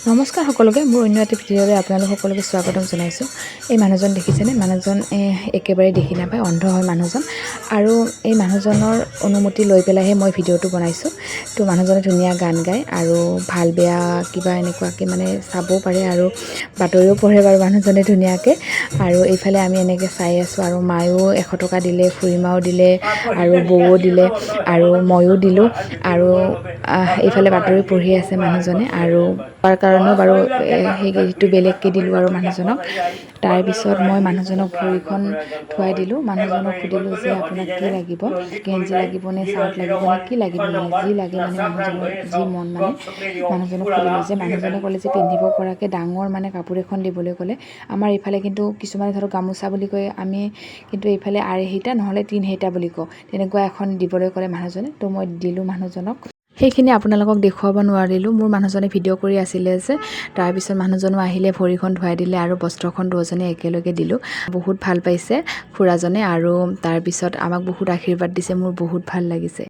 নমস্কাৰ সকলোকে মোৰ অন্য এটা ভিডিঅ'লৈ আপোনালোক সকলোকে স্বাগতম জনাইছোঁ। এই মানুহজন দেখিছেনে? মানুহজন একেবাৰে দেখি নাপায়, অন্ধ হয় মানুহজন। আৰু এই মানুহজনৰ অনুমতি লৈ পেলাইহে মই ভিডিঅ'টো বনাইছোঁ। তো মানুহজনে ধুনীয়া গান গায় আৰু ভাল বেয়া কিবা এনেকুৱাকৈ মানে চাবও পাৰে আৰু বাতৰিও পঢ়ে বাৰু মানুহজনে ধুনীয়াকৈ। আৰু এইফালে আমি এনেকৈ চাই আছোঁ আৰু মায়েও 100 টকা দিলে, খুৰীমাও দিলে আৰু বৌও দিলে আৰু ময়ো দিলোঁ। আৰু এইফালে বাতৰি পঢ়ি আছে মানুহজনে আৰু তাৰ কাৰণেও বাৰু সেইটো বেলেগকৈ দিলোঁ আৰু মানুহজনক। তাৰপিছত মই মানুহজনক ভৰিখন থুৱাই দিলোঁ। মানুহজনক সুধিলোঁ যে আপোনাক কি লাগিব, গেঞ্জি লাগিব নে চাৰ্ট লাগিব নে কি লাগিব, মানে যি লাগে মানে মানুহজনৰ যি মন মানে মানুহজনক সুধিলোঁ যে মানুহজনে ক'লে যে পিন্ধিব পৰাকৈ ডাঙৰ মানে কাপোৰ এখন দিবলৈ ক'লে। আমাৰ এইফালে কিন্তু কিছুমানে ধৰক গামোচা বুলি কয়, আমি কিন্তু এইফালে আঢ়ৈহিটা নহ'লে 3 বুলি কওঁ, তেনেকুৱা এখন দিবলৈ ক'লে মানুহজনে। তো মই দিলোঁ মানুহজনক। সেইখিনি আপোনালোকক দেখুৱাব নোৱাৰিলোঁ, মোৰ মানুহজনে ভিডিঅ' কৰি আছিলে যে। তাৰপিছত মানুহজনো আহিলে, ভৰিখন ধুৱাই দিলে আৰু বস্ত্ৰখন দুয়োজনে একেলগে দিলোঁ। বহুত ভাল পাইছে খুৰাজনে আৰু তাৰপিছত আমাক বহুত আশীৰ্বাদ দিছে, মোৰ বহুত ভাল লাগিছে।